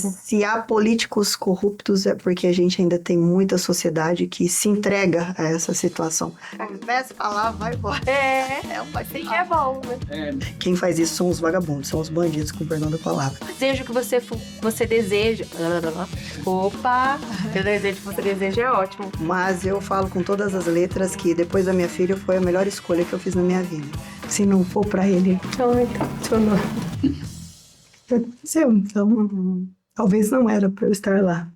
Se há políticos corruptos é porque a gente ainda tem muita sociedade que se entrega a essa situação. Começa a falar, vai embora. Assim que é bom, né? Quem faz isso são os vagabundos, são os bandidos, com perdão da palavra. Desejo que você deseja. Opa! Eu desejo que você deseja é ótimo. Mas eu falo com todas as letras que depois da minha filha foi a melhor escolha que eu fiz na minha vida. Se não for pra ele, Ai, tá funcionando. então, talvez não era pra eu estar lá.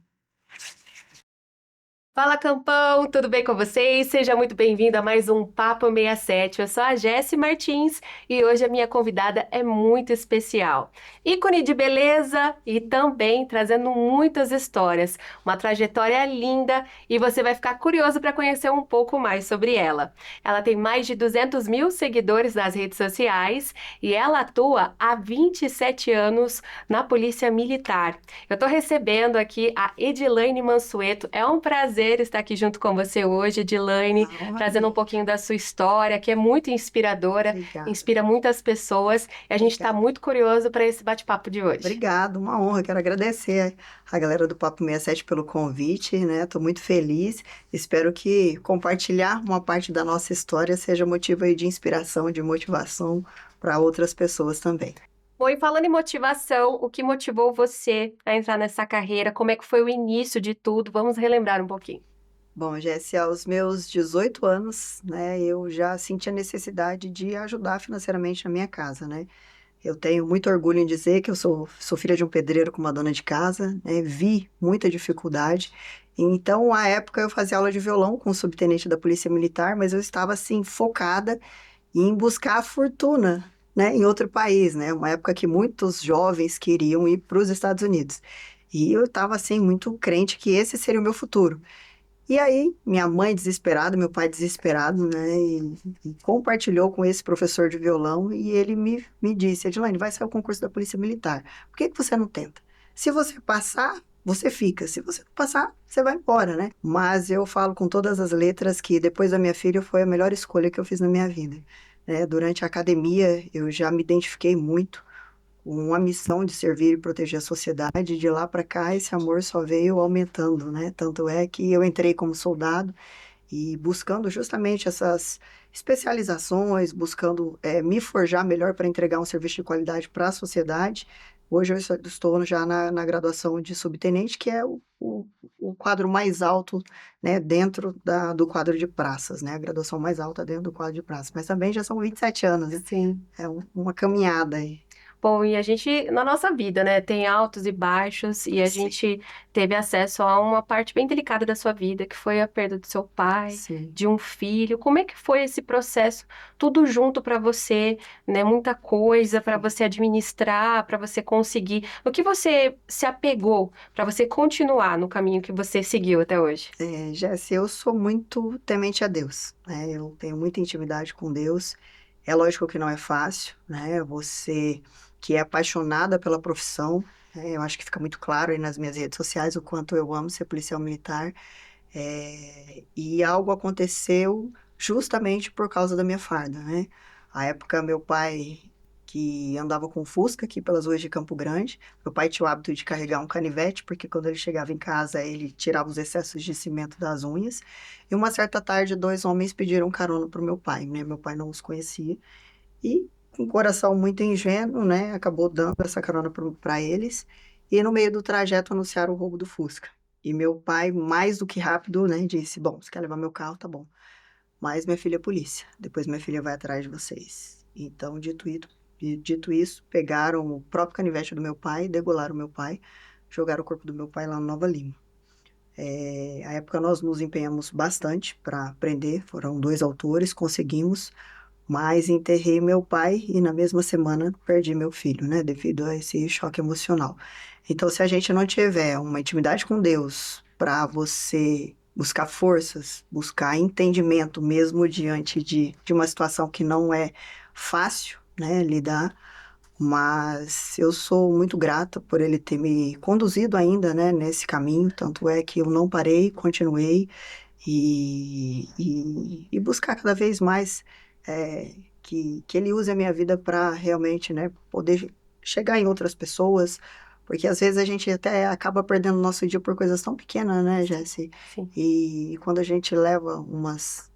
Fala, Campão, tudo bem com vocês? Seja muito bem-vindo a mais um Papo 67. Eu sou a Jessi Martins e hoje a minha convidada é muito especial. Ícone de beleza e também trazendo muitas histórias, uma trajetória linda e você vai ficar curioso para conhecer um pouco mais sobre ela. Ela tem mais de 200 mil seguidores nas redes sociais e ela atua há 27 anos na Polícia Militar. Eu estou recebendo aqui a Edilaine Mansueto. É um prazer estar aqui junto com você hoje, Edilaine, trazendo um pouquinho da sua história, que é muito inspiradora, Obrigada. inspira muitas pessoas. E a gente está muito curioso para esse bate-papo de hoje. Obrigada, uma honra. Quero agradecer a galera do Papo 67 pelo convite, né? Estou muito feliz. Espero que compartilhar uma parte da nossa história seja motivo aí de inspiração, de motivação para outras pessoas também. Bom, e falando em motivação, o que motivou você a entrar nessa carreira? Como é que foi o início de tudo? Vamos relembrar um pouquinho. Bom, Jéssica, aos meus 18 anos, né, eu já senti a necessidade de ajudar financeiramente na minha casa, né? Eu tenho muito orgulho em dizer que eu sou filha de um pedreiro com uma dona de casa, né? Vi muita dificuldade. Então, à época, eu fazia aula de violão com o subtenente da Polícia Militar, mas eu estava, assim, focada em buscar a fortuna, né, em outro país, né? Uma época que muitos jovens queriam ir para os Estados Unidos. E eu estava, assim, muito crente que esse seria o meu futuro. E aí, minha mãe desesperada, meu pai desesperado, né, e compartilhou com esse professor de violão e ele me disse, Edilane, vai sair o concurso da Polícia Militar, por que que você não tenta? Se você passar, você fica, se você não passar, você vai embora, né? Mas eu falo com todas as letras que depois da minha filha foi a melhor escolha que eu fiz na minha vida, né? Durante a academia, eu já me identifiquei muito uma missão de servir e proteger a sociedade. De lá para cá, esse amor só veio aumentando, né? Tanto é que eu entrei como soldado e buscando justamente essas especializações, buscando me forjar melhor para entregar um serviço de qualidade para a sociedade. Hoje eu estou já na graduação de subtenente, que é o quadro mais alto, né, dentro do quadro de praças, né? A graduação mais alta dentro do quadro de praças. Mas também já são 27 anos, né? Sim. É uma caminhada aí. Bom, e a gente, na nossa vida, né, tem altos e baixos, e a Sim. gente teve acesso a uma parte bem delicada da sua vida, que foi a perda do seu pai, Sim. de um filho. Como é que foi esse processo? Tudo junto para você, né? Muita coisa para você administrar, para você conseguir. O que você se apegou para você continuar no caminho que você seguiu até hoje? Jéssica, eu sou muito temente a Deus, né? Eu tenho muita intimidade com Deus. É lógico que não é fácil, né? Você que é apaixonada pela profissão, né? Eu acho que fica muito claro aí nas minhas redes sociais o quanto eu amo ser policial militar. E algo aconteceu justamente por causa da minha farda, né? À época, meu pai, que andava com Fusca aqui pelas ruas de Campo Grande, meu pai tinha o hábito de carregar um canivete, porque quando ele chegava em casa, ele tirava os excessos de cimento das unhas. E uma certa tarde, dois homens pediram carona para o meu pai, né? Meu pai não os conhecia. E, com um coração muito ingênuo, né? Acabou dando essa carona para eles. E no meio do trajeto anunciaram o roubo do Fusca. E meu pai, mais do que rápido, né, disse: Bom, você quer levar meu carro? Tá bom. Mas minha filha é polícia. Depois minha filha vai atrás de vocês. Então, dito isso, pegaram o próprio canivete do meu pai, degolaram o meu pai, jogaram o corpo do meu pai lá no Nova Lima. À época, nós nos empenhamos bastante para prender. Foram dois autores, conseguimos. Mas enterrei meu pai e na mesma semana perdi meu filho, né? Devido a esse choque emocional. Então, se a gente não tiver uma intimidade com Deus para você buscar forças, buscar entendimento mesmo diante de uma situação que não é fácil, né, lidar, mas eu sou muito grata por ele ter me conduzido ainda, né, nesse caminho, tanto é que eu não parei, continuei e buscar cada vez mais que ele use a minha vida para realmente, né, poder chegar em outras pessoas, Porque às vezes a gente até acaba perdendo nosso dia por coisas tão pequenas, né, Jesse? Sim. E quando a gente leva umas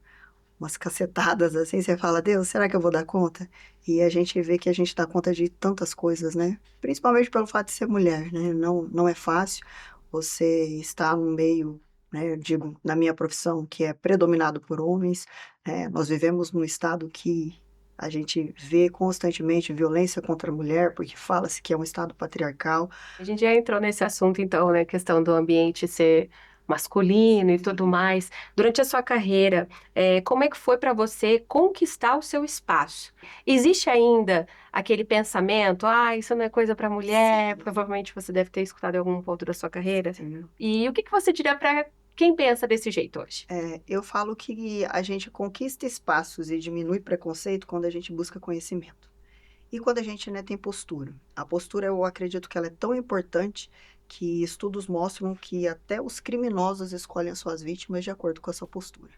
cacetadas assim, você fala, Deus, será que eu vou dar conta? E a gente vê que a gente dá conta de tantas coisas, né? Principalmente pelo fato de ser mulher, né? Não é fácil você estar no meio, né? Eu digo, na minha profissão, que é predominado por homens, né? Nós vivemos num estado que a gente vê constantemente violência contra a mulher, porque fala-se que é um estado patriarcal. A gente já entrou nesse assunto, então, né? Questão do ambiente ser masculino e tudo mais. Durante a sua carreira, como é que foi para você conquistar o seu espaço? Existe ainda aquele pensamento, ah, isso não é coisa para mulher? Sim, Provavelmente você deve ter escutado em algum ponto da sua carreira. sim. E o que que você diria para quem pensa desse jeito hoje? Eu falo que a gente conquista espaços e diminui preconceito quando a gente busca conhecimento. E quando a gente, né, tem postura. A postura, eu acredito que ela é tão importante que estudos mostram que até os criminosos escolhem as suas vítimas de acordo com a sua postura.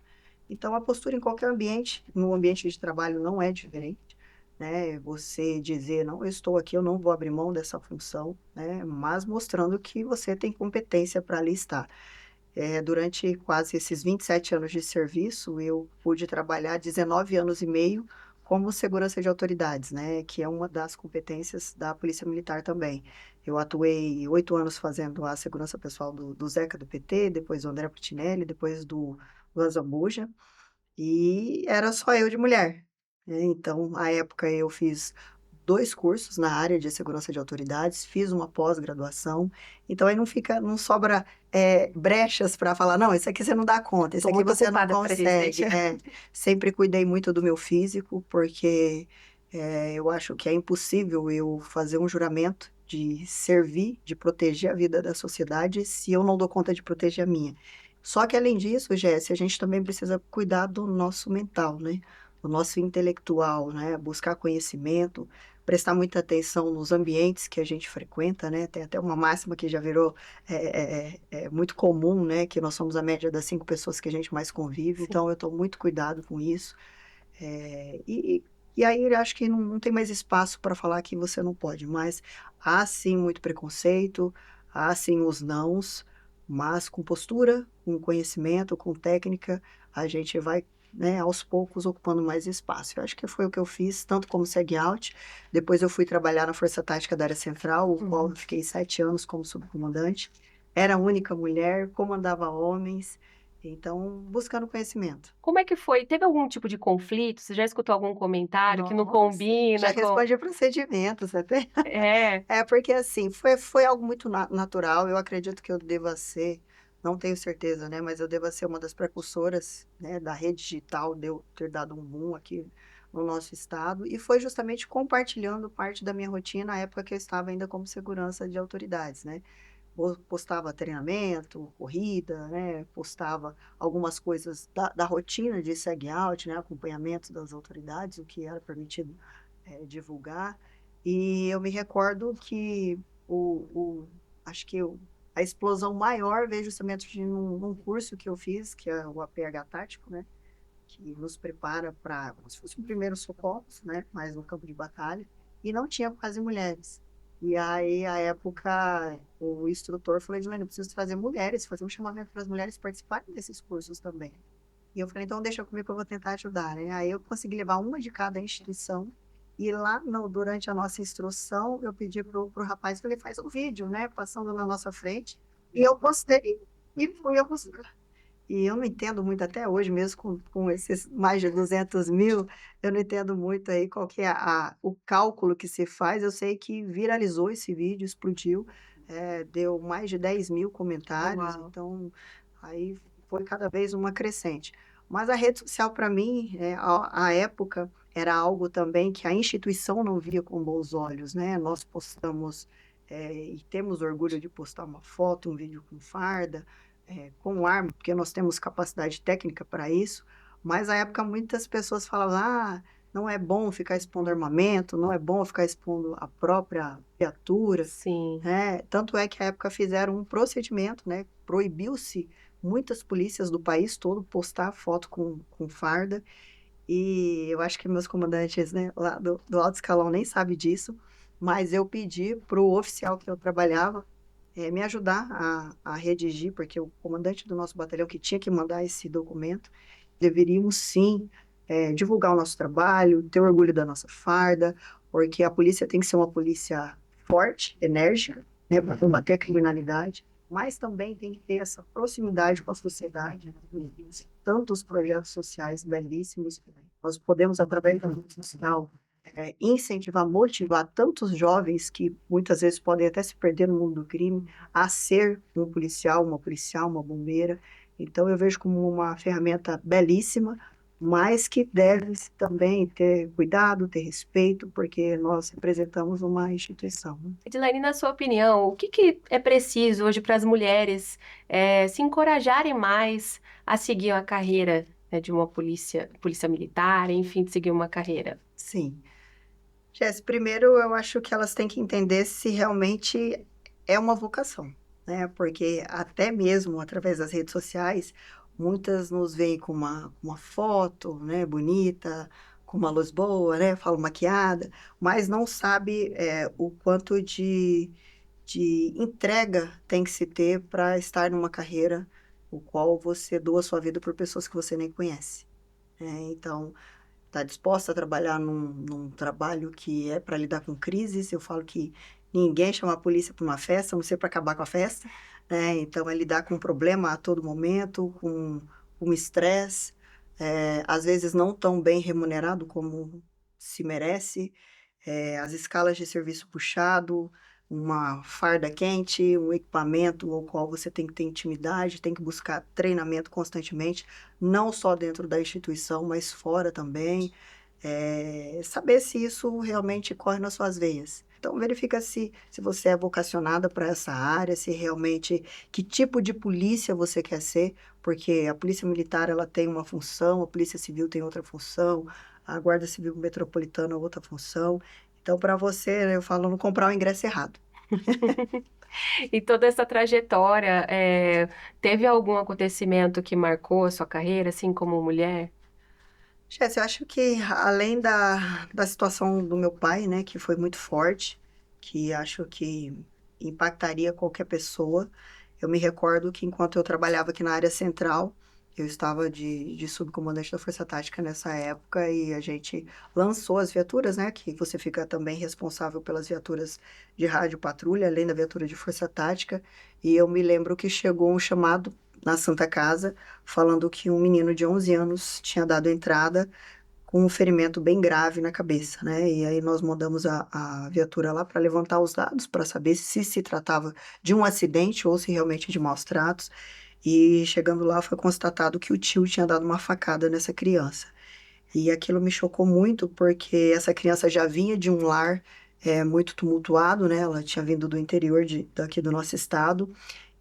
Então, a postura em qualquer ambiente, no ambiente de trabalho, não é diferente, né? Você dizer, não, eu estou aqui, eu não vou abrir mão dessa função, né? Mas mostrando que você tem competência para ali estar. Durante quase esses 27 anos de serviço, eu pude trabalhar 19 anos e meio como segurança de autoridades, né, que é uma das competências da Polícia Militar também. Eu atuei 8 anos fazendo a segurança pessoal do Zeca do PT, depois do André Putinelli, depois do Azambuja, e era só eu de mulher, né? Então, à época, eu fiz 2 cursos na área de segurança de autoridades, fiz uma pós-graduação, então aí não sobra brechas para falar, não, isso aqui você não dá conta, isso Estou aqui muito você não ocupada para isso, consegue. gente. Sempre cuidei muito do meu físico, porque eu acho que é impossível eu fazer um juramento de servir, de proteger a vida da sociedade, se eu não dou conta de proteger a minha. Só que além disso, Jéssica, a gente também precisa cuidar do nosso mental, né? O nosso intelectual, né? Buscar conhecimento, prestar muita atenção nos ambientes que a gente frequenta, né? Tem até uma máxima que já virou muito comum, né? Que nós somos a média das 5 pessoas que a gente mais convive, Sim. então eu tomo muito cuidado com isso. É, e, e aí eu acho que não tem mais espaço para falar que você não pode, mas há sim muito preconceito, há sim os nãos, mas com postura, com conhecimento, com técnica, a gente vai, né, aos poucos ocupando mais espaço. Eu acho que foi o que eu fiz, tanto como SEG-Out, depois eu fui trabalhar na Força Tática da Área Central, o qual eu Uhum. fiquei 7 anos como subcomandante, era a única mulher, comandava homens, então buscando conhecimento. Como é que foi? Teve algum tipo de conflito? Você já escutou algum comentário que não Nossa, já combina com. respondi procedimentos até. É, Porque assim, foi algo muito natural. Eu acredito que eu deva ser, não tenho certeza, né? Mas eu deva ser uma das precursoras, né, da rede digital, de eu ter dado um boom aqui no nosso estado. E foi justamente compartilhando parte da minha rotina na época que eu estava ainda como segurança de autoridades, né? Postava treinamento, corrida, né? Postava algumas coisas da rotina de SEG-Out, né? Acompanhamento das autoridades, o que era permitido divulgar. E eu me recordo que acho que a explosão maior veio justamente num curso que eu fiz, que é o APH Tático, né? Que nos prepara para, como se fosse um primeiro socorro, né? Mas no campo de batalha. E não tinha quase mulheres. E aí, à época, o instrutor falou, Edilene, eu preciso trazer mulheres, fazer um chamamento para as mulheres participarem desses cursos também. E eu falei, então deixa comigo que eu vou tentar ajudar, né? Aí eu consegui levar uma de cada instituição. E lá, durante a nossa instrução, eu pedi pro rapaz que ele faz um vídeo, né? Passando na nossa frente. E eu postei. E fui eu e eu não entendo muito até hoje, mesmo com esses mais de 200 mil, eu não entendo muito aí qual que é o cálculo que se faz. Eu sei que viralizou esse vídeo, explodiu, deu mais de 10 mil comentários, uau. então aí foi cada vez uma crescente. Mas a rede social, para mim, à época, era algo também que a instituição não via com bons olhos, né? Nós postamos, e temos orgulho de postar uma foto, um vídeo com farda, com arma, porque nós temos capacidade técnica para isso, mas à época muitas pessoas falavam, não é bom ficar expondo armamento, não é bom ficar expondo a própria viatura, Sim. né? Tanto é que à época fizeram um procedimento, né? Proibiu-se muitas polícias do país todo postar foto com farda, e eu acho que meus comandantes, né, lá do alto escalão nem sabem disso, mas eu pedi para o oficial que eu trabalhava me ajudar a redigir, porque o comandante do nosso batalhão que tinha que mandar esse documento, deveríamos sim divulgar o nosso trabalho, ter orgulho da nossa farda, porque a polícia tem que ser uma polícia forte, enérgica, né, para combater a criminalidade, mas também tem que ter essa proximidade com a sociedade, né? Tantos projetos sociais belíssimos, nós podemos, através da rede social, incentivar, motivar tantos jovens que muitas vezes podem até se perder no mundo do crime a ser um policial, uma bombeira. Então, eu vejo como uma ferramenta belíssima, mas que deve também ter cuidado, ter respeito, porque nós representamos uma instituição, né? Edilene, na sua opinião, o que que é preciso hoje para as mulheres se encorajarem mais a seguir a carreira, né, de uma polícia militar, enfim, de seguir uma carreira? Sim. Jess, primeiro eu acho que elas têm que entender se realmente é uma vocação, né? Porque até mesmo através das redes sociais, muitas nos veem com uma foto, né, bonita, com uma luz boa, né, falo maquiada, mas não sabe o quanto de entrega tem que se ter para estar numa carreira o qual você doa sua vida por pessoas que você nem conhece, né? Então, está disposta a trabalhar num trabalho que é para lidar com crises. Eu falo que ninguém chama a polícia para uma festa, a não ser para acabar com a festa, né? Então, é lidar com problema a todo momento, com estresse, às vezes não tão bem remunerado como se merece, as escalas de serviço puxado, uma farda quente, um equipamento ao qual você tem que ter intimidade, tem que buscar treinamento constantemente, não só dentro da instituição, mas fora também. Saber se isso realmente corre nas suas veias. Então, verifica se você é vocacionada para essa área, se realmente, que tipo de polícia você quer ser, porque a polícia militar, ela tem uma função, a polícia civil tem outra função, a guarda civil metropolitana outra função. Então, para você, eu falo, não comprar o ingresso errado. E toda essa trajetória, teve algum acontecimento que marcou a sua carreira, assim como mulher? Jéssica, eu acho que além da situação do meu pai, né, que foi muito forte, que acho que impactaria qualquer pessoa, eu me recordo que enquanto eu trabalhava aqui na área central, eu estava de subcomandante da Força Tática nessa época e a gente lançou as viaturas, né, que você fica também responsável pelas viaturas de rádio patrulha, além da viatura de Força Tática, e eu me lembro que chegou um chamado na Santa Casa falando que um menino de 11 anos tinha dado entrada com um ferimento bem grave na cabeça, né? E aí nós mandamos a viatura lá para levantar os dados, para saber se tratava de um acidente ou se realmente de maus tratos. E chegando lá foi constatado que o tio tinha dado uma facada nessa criança. E aquilo me chocou muito porque essa criança já vinha de um lar muito tumultuado, né? Ela tinha vindo do interior daqui do nosso estado.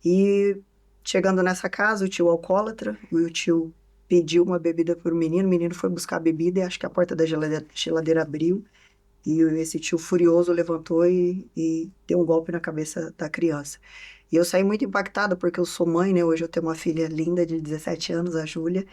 E chegando nessa casa, o tio alcoólatra, e o tio pediu uma bebida para o menino foi buscar a bebida e acho que a porta da geladeira abriu. E esse tio furioso levantou e deu um golpe na cabeça da criança. E eu saí muito impactada porque eu sou mãe, né? Hoje eu tenho uma filha linda de 17 anos, a Júlia.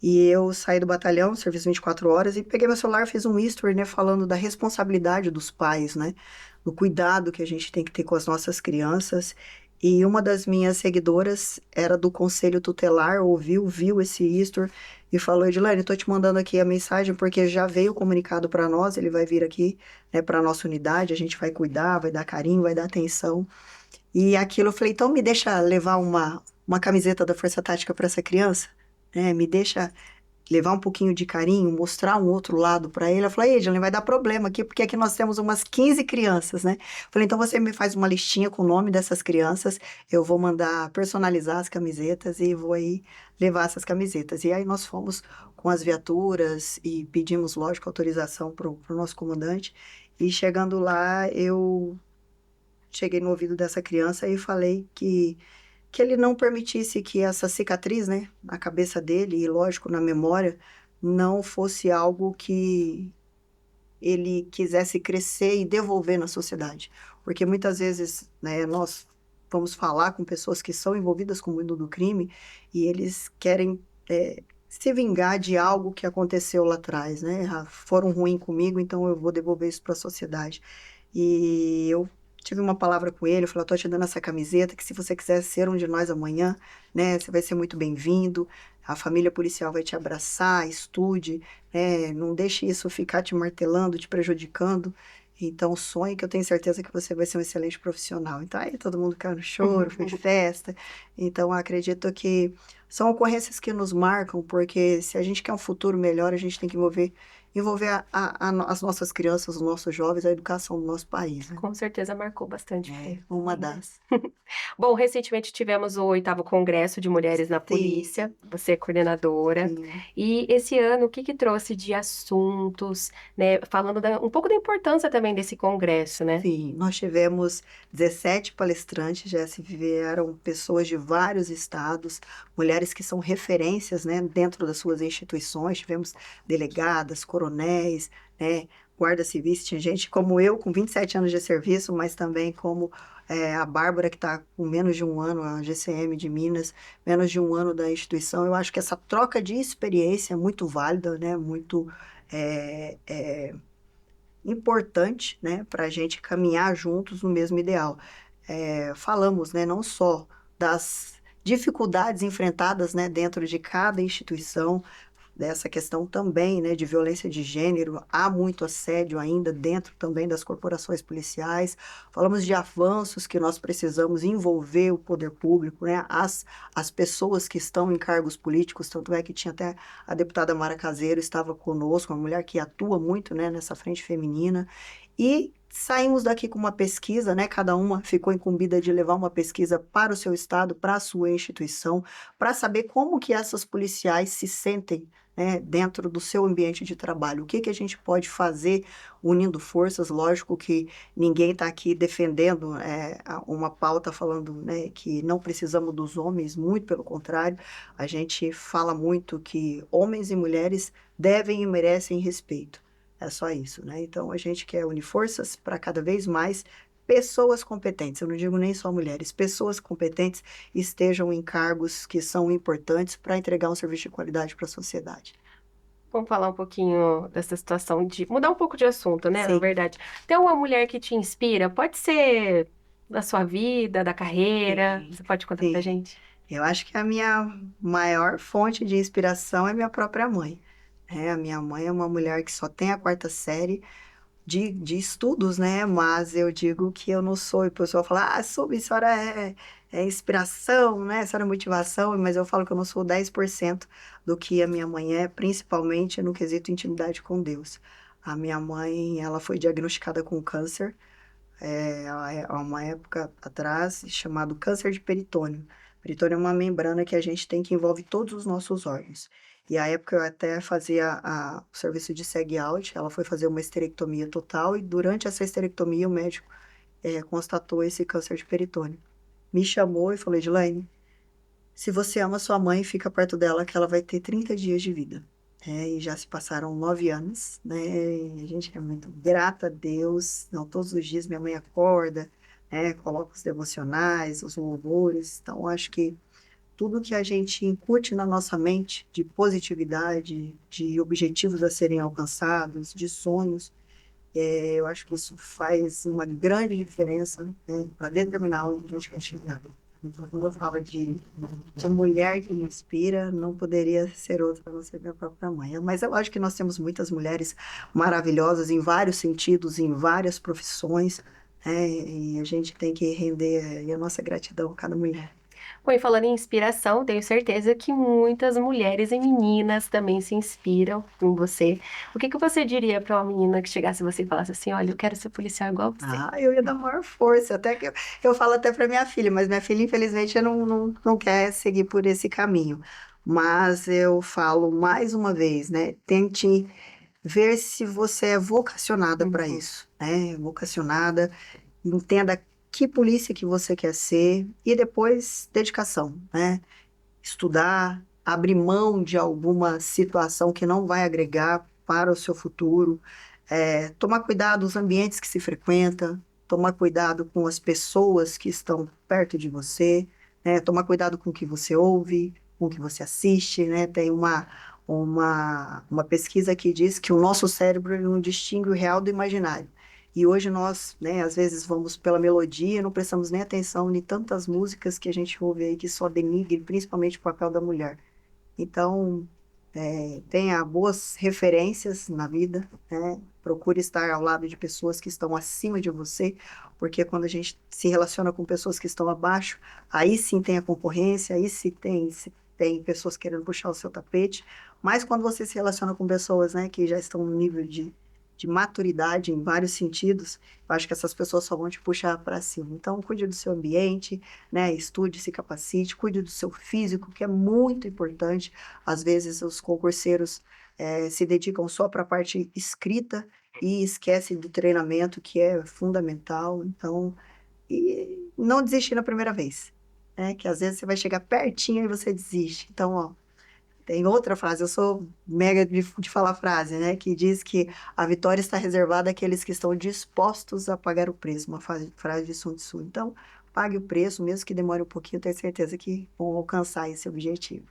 E eu saí do batalhão, serviço 24 horas, e peguei meu celular, fiz um history, né? Falando da responsabilidade dos pais, né? Do cuidado que a gente tem que ter com as nossas crianças. E uma das minhas seguidoras era do Conselho Tutelar, viu esse history e falou: Edilene, estou te mandando aqui a mensagem porque já veio o comunicado para nós, ele vai vir aqui, né, para a nossa unidade, a gente vai cuidar, vai dar carinho, vai dar atenção. E aquilo eu falei: então me deixa levar uma camiseta da Força Tática para essa criança, né? Me deixa levar um pouquinho de carinho, mostrar um outro lado para ele. Eu falei: Edilene, vai dar problema aqui, porque aqui nós temos umas 15 crianças, né? Falei: então você me faz uma listinha com o nome dessas crianças, eu vou mandar personalizar as camisetas e vou aí levar essas camisetas. E aí nós fomos com as viaturas e pedimos, lógico, autorização pro nosso comandante. E chegando lá, eu cheguei no ouvido dessa criança e falei que ele não permitisse que essa cicatriz, né, na cabeça dele e, lógico, na memória, não fosse algo que ele quisesse crescer e devolver na sociedade. Porque muitas vezes, né, nós vamos falar com pessoas que são envolvidas com o mundo do crime e eles querem se vingar de algo que aconteceu lá atrás, né? Ah, foram ruins comigo, então eu vou devolver isso para a sociedade. E eu tive uma palavra com ele, eu falei, eu tô te dando essa camiseta, que se você quiser ser um de nós amanhã, né, você vai ser muito bem-vindo, a família policial vai te abraçar, estude, né, não deixe isso ficar te martelando, te prejudicando. Então, sonhe que eu tenho certeza que você vai ser um excelente profissional. Então, aí todo mundo caiu no choro, foi festa. Então, eu acredito que são ocorrências que nos marcam, porque se a gente quer um futuro melhor, a gente tem que envolver as nossas crianças, os nossos jovens, a educação do nosso país, né? Com certeza marcou bastante. É uma das. Bom, recentemente tivemos o 8º Congresso de Mulheres na Sim, Polícia, você é coordenadora, sim, e esse ano, o que que trouxe de assuntos, né, falando um pouco da importância também desse congresso, né? sim. Nós tivemos 17 palestrantes, já se vieram pessoas de vários estados, mulheres que são referências, né, dentro das suas instituições. Tivemos delegadas, coronéis, né, guardas civis, tinha gente como eu, com 27 anos de serviço, mas também como a Bárbara, que está com menos de um ano, a GCM de Minas, menos de um ano da instituição. Eu acho que essa troca de experiência é muito válida, né, muito é, é, importante, né, para a gente caminhar juntos no mesmo ideal. Falamos, né, não só das dificuldades enfrentadas, né, dentro de cada instituição, dessa questão também, né, de violência de gênero, há muito assédio ainda dentro também das corporações policiais. Falamos de avanços que nós precisamos envolver o poder público, né, as pessoas que estão em cargos políticos, tanto é que tinha até a deputada Mara Caseiro estava conosco, uma mulher que atua muito, né, nessa frente feminina, e saímos daqui com uma pesquisa, né? Cada uma ficou incumbida de levar uma pesquisa para o seu estado, para a sua instituição, para saber como que essas policiais se sentem, né, dentro do seu ambiente de trabalho. O que que a gente pode fazer unindo forças? Lógico que ninguém está aqui defendendo uma pauta falando, né, que não precisamos dos homens, muito pelo contrário, a gente fala muito que homens e mulheres devem e merecem respeito. É só isso, né? Então a gente quer unir forças para cada vez mais pessoas competentes. Eu não digo nem só mulheres, pessoas competentes estejam em cargos que são importantes para entregar um serviço de qualidade para a sociedade. Vamos falar um pouquinho dessa situação de mudar um pouco de assunto, né? Na Sim, verdade, tem uma mulher que te inspira, pode ser da sua vida, da carreira, sim, você pode contar pra sim. gente? Eu acho que a minha maior fonte de inspiração é minha própria mãe. A minha mãe é uma mulher que só tem a quarta série, de estudos, né? Mas eu digo que eu não sou, e o pessoal fala, a senhora é inspiração, né? A senhora é motivação, mas eu falo que eu não sou 10% do que a minha mãe é, principalmente no quesito intimidade com Deus. A minha mãe, ela foi diagnosticada com câncer, há uma época atrás, chamado câncer de peritônio. Peritônio é uma membrana que a gente tem que envolve todos os nossos órgãos. E à época eu até fazia o serviço de SEG-out, ela foi fazer uma esterectomia total e durante essa esterectomia o médico constatou esse câncer de peritônio. Me chamou e falou, Edilene, se você ama sua mãe, fica perto dela que ela vai ter 30 dias de vida. E já se passaram 9 anos, né? E a gente é muito grata a Deus. Não, todos os dias minha mãe acorda, né? Coloca os devocionais, os louvores. Então, acho que tudo que a gente incute na nossa mente de positividade, de objetivos a serem alcançados, de sonhos, eu acho que isso faz uma grande diferença, né, para determinar onde a gente quer chegar. Então, quando eu falo de mulher que me inspira, não poderia ser outra a não ser minha própria mãe. Mas eu acho que nós temos muitas mulheres maravilhosas em vários sentidos, em várias profissões, né, e a gente tem que render aí a nossa gratidão a cada mulher. Bom, e falando em inspiração, tenho certeza que muitas mulheres e meninas também se inspiram em você. O que que você diria para uma menina que chegasse a você e falasse assim, olha, eu quero ser policial igual você? Eu ia dar maior força, até que eu falo até para minha filha, mas minha filha, infelizmente, não quer seguir por esse caminho. Mas eu falo mais uma vez, né? Tente ver se você é vocacionada para Uhum. isso, né? Vocacionada, entenda que polícia que você quer ser e depois dedicação, né? Estudar, abrir mão de alguma situação que não vai agregar para o seu futuro, tomar cuidado dos ambientes que se frequenta, tomar cuidado com as pessoas que estão perto de você, né? Tomar cuidado com o que você ouve, com o que você assiste, né? Tem uma pesquisa que diz que o nosso cérebro ele não distingue o real do imaginário. E hoje nós, né, às vezes vamos pela melodia, não prestamos nem atenção em tantas músicas que a gente ouve aí que só denigre, principalmente o papel da mulher. Então, tenha boas referências na vida, né? Procure estar ao lado de pessoas que estão acima de você, porque quando a gente se relaciona com pessoas que estão abaixo, aí sim tem a concorrência, aí sim tem pessoas querendo puxar o seu tapete, mas quando você se relaciona com pessoas, né, que já estão no nível de maturidade em vários sentidos, eu acho que essas pessoas só vão te puxar para cima. Então, cuide do seu ambiente, né? Estude, se capacite, cuide do seu físico, que é muito importante. Às vezes, os concurseiros se dedicam só para a parte escrita e esquecem do treinamento, que é fundamental. Então, e não desistir na primeira vez, né? Que às vezes você vai chegar pertinho e você desiste. Então, ó, tem outra frase, eu sou mega de falar frase, né? Que diz que a vitória está reservada àqueles que estão dispostos a pagar o preço. Uma frase de Sun Tzu. Então, pague o preço, mesmo que demore um pouquinho, eu tenho certeza que vão alcançar esse objetivo.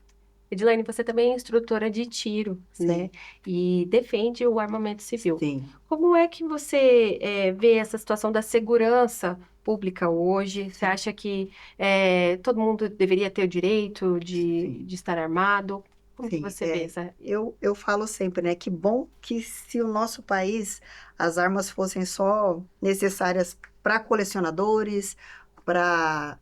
Edilene, você também é instrutora de tiro, né? Sim, E defende o armamento civil. sim, Como é que você vê essa situação da segurança pública hoje? Você acha que todo mundo deveria ter o direito sim, de estar armado? Como que sim. você vê essa... Eu falo sempre, né? Que bom que se o nosso país, as armas fossem só necessárias para colecionadores, para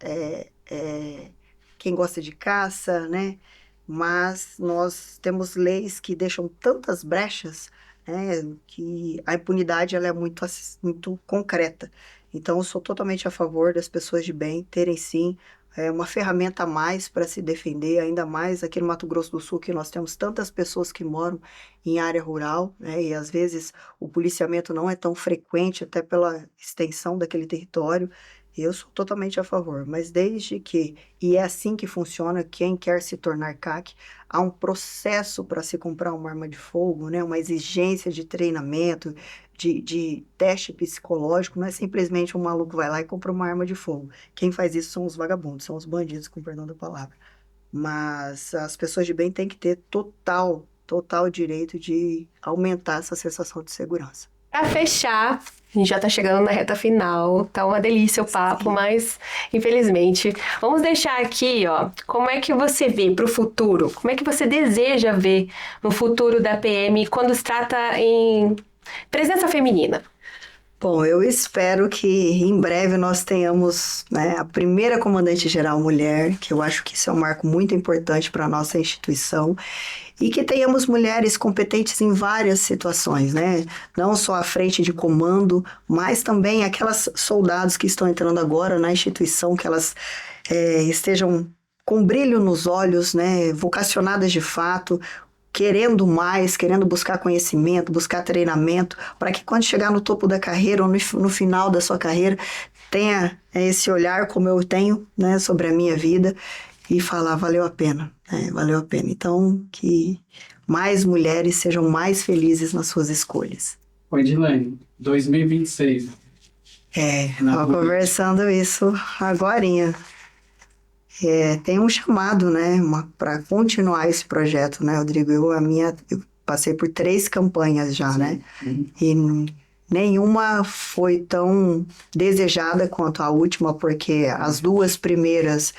quem gosta de caça, né? Mas nós temos leis que deixam tantas brechas, né, que a impunidade ela é muito concreta. Então, eu sou totalmente a favor das pessoas de bem terem sim uma ferramenta a mais para se defender, ainda mais aqui no Mato Grosso do Sul, que nós temos tantas pessoas que moram em área rural, né, e às vezes o policiamento não é tão frequente, até pela extensão daquele território. Eu sou totalmente a favor, mas desde que e é assim que funciona. Quem quer se tornar CAC, há um processo para se comprar uma arma de fogo, né? Uma exigência de treinamento, de teste psicológico. Não é simplesmente um maluco vai lá e compra uma arma de fogo. Quem faz isso são os vagabundos, são os bandidos, com perdão da palavra. Mas as pessoas de bem têm que ter total direito de aumentar essa sensação de segurança. Para fechar, a gente já está chegando na reta final, tá uma delícia o papo, Sim. mas infelizmente, vamos deixar aqui, ó, como é que você vê para o futuro? Como é que você deseja ver no futuro da PM quando se trata em presença feminina? Bom, eu espero que em breve nós tenhamos, né, a primeira comandante-geral mulher, que eu acho que isso é um marco muito importante para a nossa instituição, e que tenhamos mulheres competentes em várias situações, né? Não só à frente de comando, mas também aquelas soldados que estão entrando agora na instituição, que elas estejam com brilho nos olhos, né, vocacionadas de fato, querendo mais, querendo buscar conhecimento, buscar treinamento, para que quando chegar no topo da carreira ou no final da sua carreira, tenha esse olhar como eu tenho, né, sobre a minha vida e falar, valeu a pena, né, valeu a pena. Então, que mais mulheres sejam mais felizes nas suas escolhas. Oi, Edilene, 2026. Estava conversando isso agorinha. Tem um chamado, né, para continuar esse projeto, né, Rodrigo? Eu passei por 3 campanhas já, né? E nenhuma foi tão desejada quanto a última, porque as 2 primeiras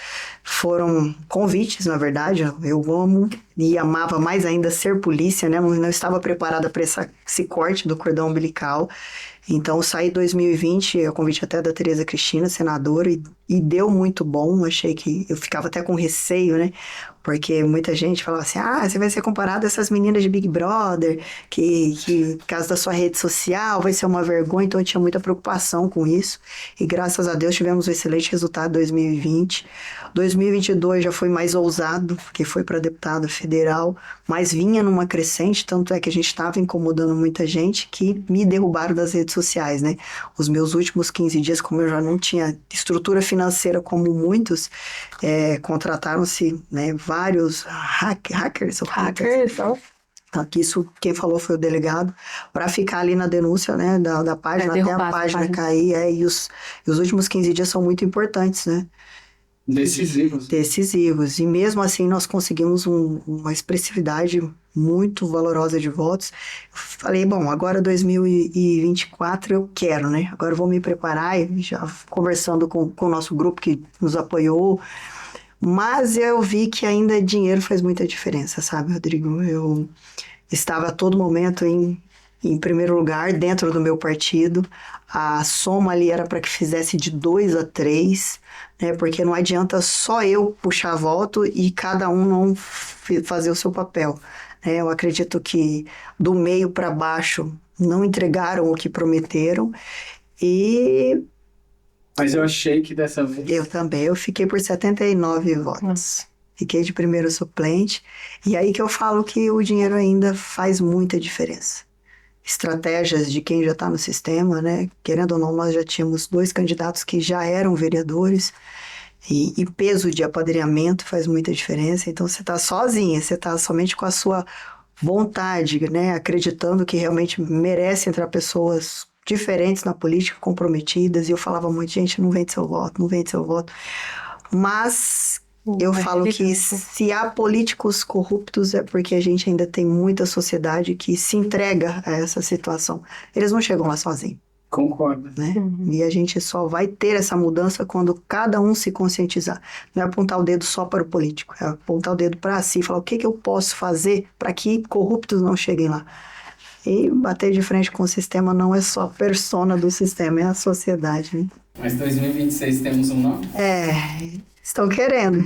foram convites, na verdade. Eu amo e amava mais ainda ser polícia, né? Não estava preparada para esse corte do cordão umbilical. Então, eu saí em 2020, a convite até da Tereza Cristina, senadora, e deu muito bom. Achei que eu ficava até com receio, né? Porque muita gente falava assim, você vai ser comparado a essas meninas de Big Brother, que por causa da sua rede social vai ser uma vergonha. Então, eu tinha muita preocupação com isso. E graças a Deus tivemos um excelente resultado em 2020. 2022 já foi mais ousado, porque foi para deputado federal, mas vinha numa crescente, tanto é que a gente estava incomodando muita gente que me derrubaram das redes sociais, né? Os meus últimos 15 dias, como eu já não tinha estrutura financeira como muitos, contrataram-se, né, vários hackers. Então, Tá, que isso, quem falou foi o delegado, para ficar ali na denúncia, né, da página, até a página cair, e os últimos 15 dias são muito importantes, né? Decisivos. Decisivos. E mesmo assim nós conseguimos uma expressividade muito valorosa de votos. Falei, bom, agora 2024 eu quero, né? Agora eu vou me preparar e já conversando com o nosso grupo que nos apoiou. Mas eu vi que ainda dinheiro faz muita diferença, sabe, Rodrigo? Eu estava a todo momento em primeiro lugar dentro do meu partido. A soma ali era para que fizesse de 2 a 3, né? Porque não adianta só eu puxar voto e cada um não fazer o seu papel, né? Eu acredito que do meio para baixo não entregaram o que prometeram e Mas eu achei que dessa vez. eu também, eu fiquei por 79 votos. Fiquei de primeiro suplente. E aí que eu falo que o dinheiro ainda faz muita diferença. Estratégias de quem já está no sistema, né? Querendo ou não, nós já tínhamos 2 candidatos que já eram vereadores. E peso de apadrinhamento faz muita diferença. Então você está sozinha, você está somente com a sua vontade, né? Acreditando que realmente merece entrar pessoas diferentes na política, comprometidas. E eu falava muito, gente, não vende seu voto, não vende seu voto. Mas eu falo que se há políticos corruptos é porque a gente ainda tem muita sociedade que se entrega a essa situação. Eles não chegam lá sozinhos, Concordo. né? E a gente só vai ter essa mudança quando cada um se conscientizar. Não é apontar o dedo só para o político, é apontar o dedo para si, falar o que eu posso fazer para que corruptos não cheguem lá. E bater de frente com o sistema não é só a persona do sistema, é a sociedade, né? Mas 2026 temos um nome? Estão querendo.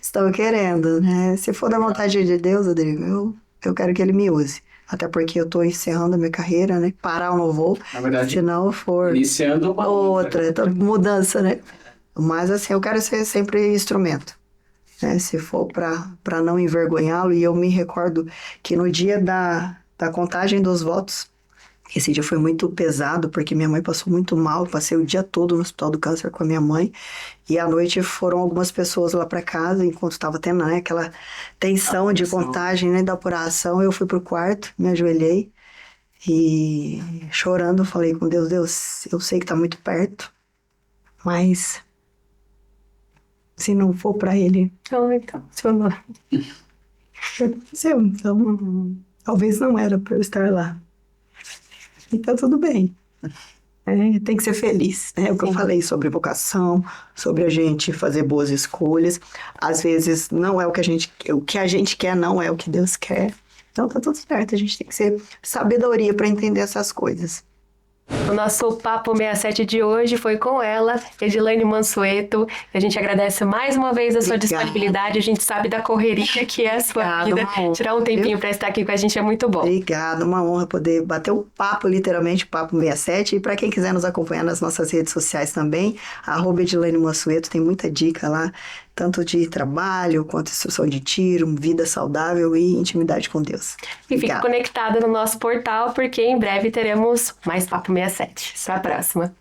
Estão querendo, né? Se for da vontade de Deus, Rodrigo, eu quero que ele me use. Até porque eu estou encerrando a minha carreira, né? Parar eu não vou. Na verdade, Se não for iniciando uma outra mudança, né? Mas assim, eu quero ser sempre instrumento, né? Se for para não envergonhá-lo. E eu me recordo que no dia da contagem dos votos, esse dia foi muito pesado, porque minha mãe passou muito mal. Eu passei o dia todo no Hospital do Câncer com a minha mãe. E à noite foram algumas pessoas lá para casa, enquanto estava tendo, né, aquela tensão de contagem, né, da apuração. Eu fui pro quarto, me ajoelhei e chorando falei com Deus, Deus, eu sei que tá muito perto, mas se não for para ele, então, talvez não era para eu estar lá. E tá tudo bem. Tem que ser feliz, né? O que eu falei sobre vocação, sobre a gente fazer boas escolhas. Às vezes não é o que a gente quer, não é o que Deus quer. Então tá tudo certo, a gente tem que ter sabedoria para entender essas coisas. O nosso Papo 67 de hoje foi com ela, Edilene Mansueto. A gente agradece mais uma vez a sua disponibilidade. A gente sabe da correria que é a sua vida. Tirar um tempinho para estar aqui com a gente é muito bom. Obrigada, uma honra poder bater o papo, literalmente, Papo 67. E para quem quiser nos acompanhar nas nossas redes sociais também, @Edilene Mansueto, tem muita dica lá, tanto de trabalho, quanto instrução de tiro, vida saudável e intimidade com Deus. E fique conectada no nosso portal, porque em breve teremos mais Papo 67. Até a próxima.